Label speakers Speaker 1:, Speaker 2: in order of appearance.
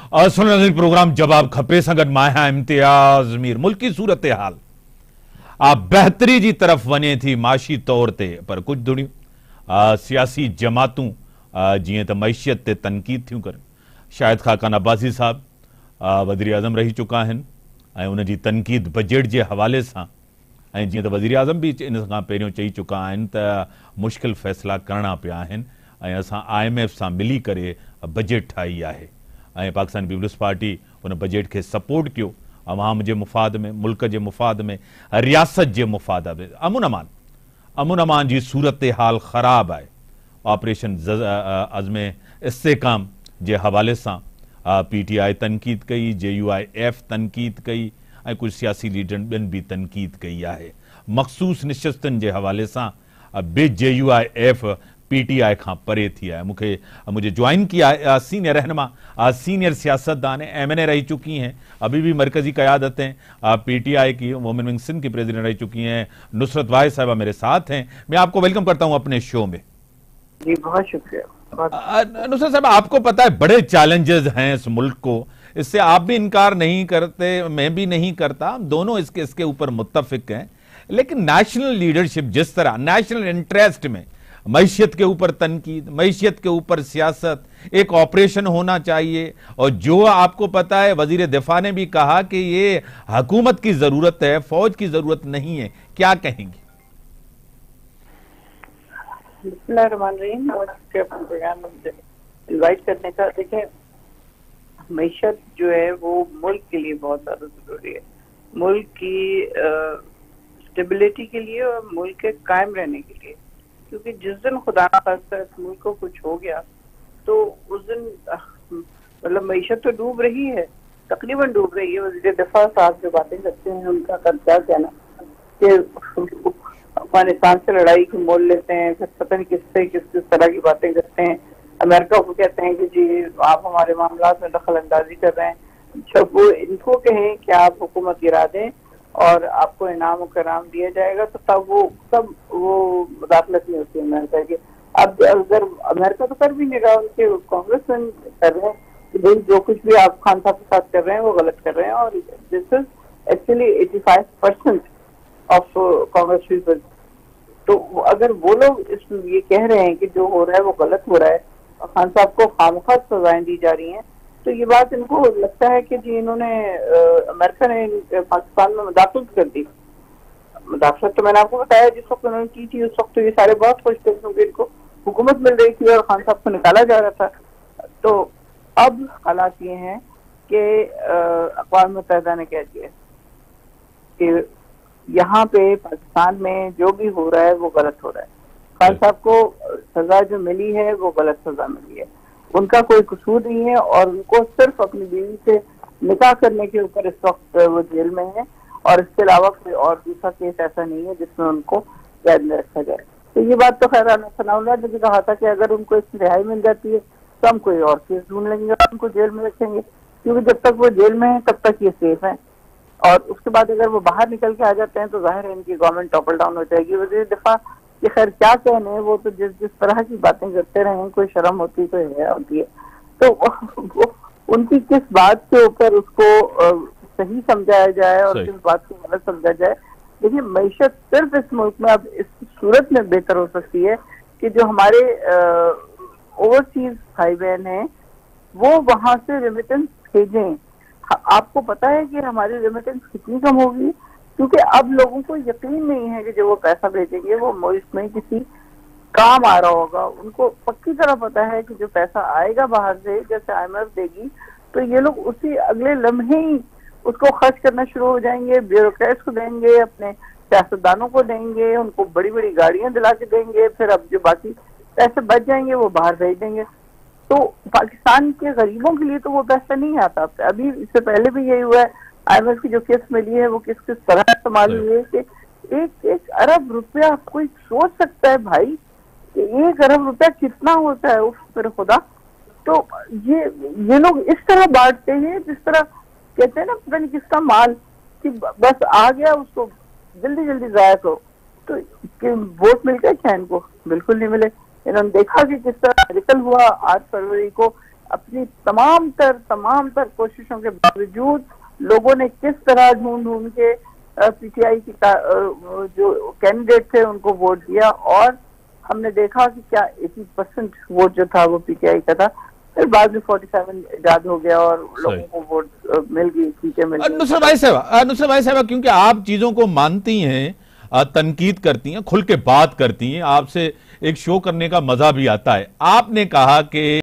Speaker 1: सुन programme जवाब खपे संगत माया इम्तियाज मीर मुल्क की सूरत हाल बेहतरी जी तरफ वने थी माशी तौर ते पर कुछ दुनियूं सियासी जमातूं जिए तो मैशियत ते तनकीद थी कर शायद खाकान अब्बासी साहब वज़ीर आज़म रही चुका हैं उन जी तनकीद बजट के हवाले से जी तो वज़ीर आज़म भी इन पे चई चुका त मुश्किल फैसला करना पिया असां IMF से मिली करे बजट ठाई है पाकिस्तान पीपल्स पार्टी उन बजट के सपोर्ट किया अवाम के मुफाद में मुल्क के मुफाद में रियासत के मुफाद में अमुन अमान की सूरत हाल ख़राब है ऑपरेशन अज़्म इस्तेकाम के हवाले से PTI तनकीद कई JUIF तनकीद कई कुछ सियासी लीडरनि भी तनकीद कई है मखसूस निशस्तन के हवाले से बे JUIF PTI का परे थी है मुझे ज्वाइन किया सीनियर रहनमा सीनियर सियासतदान MNA रही चुकी हैं अभी भी मरकजी क़यादतें PTI की वुमेन विंग सिंध की प्रेसिडेंट रह चुकी हैं नुसरत वाहिद साहिबा मेरे साथ हैं मैं आपको वेलकम करता हूं अपने शो में।
Speaker 2: जी बहुत शुक्रिया।
Speaker 1: नुसरत साहब आपको पता है बड़े चैलेंजेस हैं इस मुल्क को, इससे आप भी इनकार नहीं करते मैं भी नहीं करता, दोनों इसके ऊपर मुत्तफिक हैं, लेकिन नेशनल लीडरशिप जिस तरह नेशनल इंटरेस्ट में मैशियत के ऊपर तनकीद मैशियत के ऊपर सियासत एक ऑपरेशन होना चाहिए और जो आपको पता है वजीर दिफा ने भी कहा कि ये हुकूमत की जरूरत है फौज की जरूरत नहीं है, क्या कहेंगे?
Speaker 2: इनवाइट करने का देखिए मैशियत जो है वो मुल्क के लिए बहुत ज्यादा जरूरी है, मुल्क की स्टेबिलिटी के लिए और मुल्क के कायम रहने के लिए, क्योंकि जिस दिन खुदा ना खास्ता इस मुल्क को कुछ हो गया तो उस दिन मतलब मैशियत तो डूब रही है, तकरीबन डूब रही है। वज़ीर दिफा साहब जो बातें करते हैं उनका क्या कहना कि अफगानिस्तान से लड़ाई की मोल लेते हैं, फिर पता नहीं किस तरह की बातें करते हैं, अमेरिका को कहते हैं कि जी आप हमारे मामला में दखल अंदाजी कर रहे हैं। जब वो इनको कहें कि आप हुकूमत गिरा दें और आपको इनाम और कराम दिया जाएगा तो तब वो मुदाखलत नहीं होती अमेरिका की। अब अगर अमेरिका तो कर भी नहीं रहा, उनके कांग्रेसमैन कर रहे हैं कि भाई जो कुछ भी आप खान साहब के साथ कर रहे हैं वो गलत कर रहे हैं, और this is actually 85% of Congress people. तो अगर वो लोग ये कह रहे हैं कि जो हो रहा है वो गलत हो रहा है और खान साहब को खामखा सजाएं दी जा रही हैं, तो ये बात इनको लगता है कि जी इन्होंने अमेरिका ने पाकिस्तान में मुदाखलत कर दी। मुदाखलत तो मैंने आपको बताया जिस वक्त उन्होंने की थी उस वक्त तो ये सारे बहुत खुश थे क्योंकि इनको हुकूमत मिल रही थी और खान साहब को निकाला जा रहा था। तो अब हालात ये हैं कि अक़वाम मुत्तहिदा ने कह दिया कि यहाँ पे पाकिस्तान में जो भी हो रहा है वो गलत हो रहा है, खान साहब को सजा जो मिली है वो गलत सजा मिली है, उनका कोई कसूर नहीं है और उनको सिर्फ अपनी बीवी से निकाह करने के ऊपर इस वक्त वो जेल में है और इसके अलावा कोई और दूसरा केस ऐसा नहीं है जिसमें उनको कैद में रखा जाए। तो ये बात तो खैर सनाउल्लाह ने भी कहा था कि अगर उनको इसकी रिहाई मिल जाती है तो हम कोई और केस ढूंढ लेंगे और उनको जेल में रखेंगे, क्योंकि जब तक वो जेल में है तब तक ये सेफ है और उसके बाद अगर वो बाहर निकल के आ जाते हैं तो जाहिर है इनकी गवर्नमेंट टॉपल डाउन हो जाएगी। वज़ीर दिफा कि खैर क्या कहने, वो तो जिस तरह की बातें करते रहे, कोई शर्म होती तो है होती है, तो वो उनकी किस बात के ऊपर उसको सही समझाया जाए और किस बात को गलत समझा जाए। देखिए मैशियत सिर्फ इस मुल्क में अब इस सूरत में बेहतर हो सकती है कि जो हमारे ओवरसीज भाई बहन हैं वो वहां से रेमिटेंस भेजें। आपको पता है कि हमारी रेमिटेंस कितनी कम होगी, क्योंकि अब लोगों को यकीन नहीं है कि जो वो पैसा भेजेंगे वो मुल्क में किसी काम आ रहा होगा। उनको पक्की तरह पता है कि जो पैसा आएगा बाहर से जैसे IMF देगी तो ये लोग उसी अगले लम्हे ही उसको खर्च करना शुरू हो जाएंगे, ब्यूरोक्रेट्स को देंगे, अपने सियासतदानों को देंगे, उनको बड़ी बड़ी गाड़ियां दिला के देंगे, फिर अब जो बाकी पैसे बच जाएंगे वो बाहर भेज देंगे। तो पाकिस्तान के गरीबों के लिए तो वो पैसा नहीं आता। अभी इससे पहले भी यही हुआ है, IMF की जो किस्त मिली है वो किस तरह इस्तेमाल हुई है कि 1 अरब रुपया कोई सोच सकता है भाई कि 1 अरब रुपया कितना होता है उस पर खुदा। तो ये लोग इस तरह बांटते हैं जिस तरह कहते हैं ना पता नहीं किसका माल कि बस आ गया उसको जल्दी जल्दी जाया करो। तो वोट मिल गए क्या इनको? बिल्कुल नहीं मिले। इन्होंने देखा कि किस तरह मेडिकल हुआ 8 फरवरी को अपनी तमाम तर कोशिशों के बावजूद लोगों ने किस तरह ढूंढ ढूंढ के पीटीआई की जो कैंडिडेट थे उनको वोट दिया, और हमने देखा कि क्या 80% वोट जो था वो पीटीआई का था। फिर बाद में 47 इजाद हो गया और लोगों को वोट मिल गई, सीटें मिल गई।
Speaker 1: नुसरत भाई साहब, क्योंकि आप चीजों को मानती हैं, तनकीद करती हैं, खुल के बात करती हैं, आपसे एक शो करने का मजा भी आता है। आपने कहा कि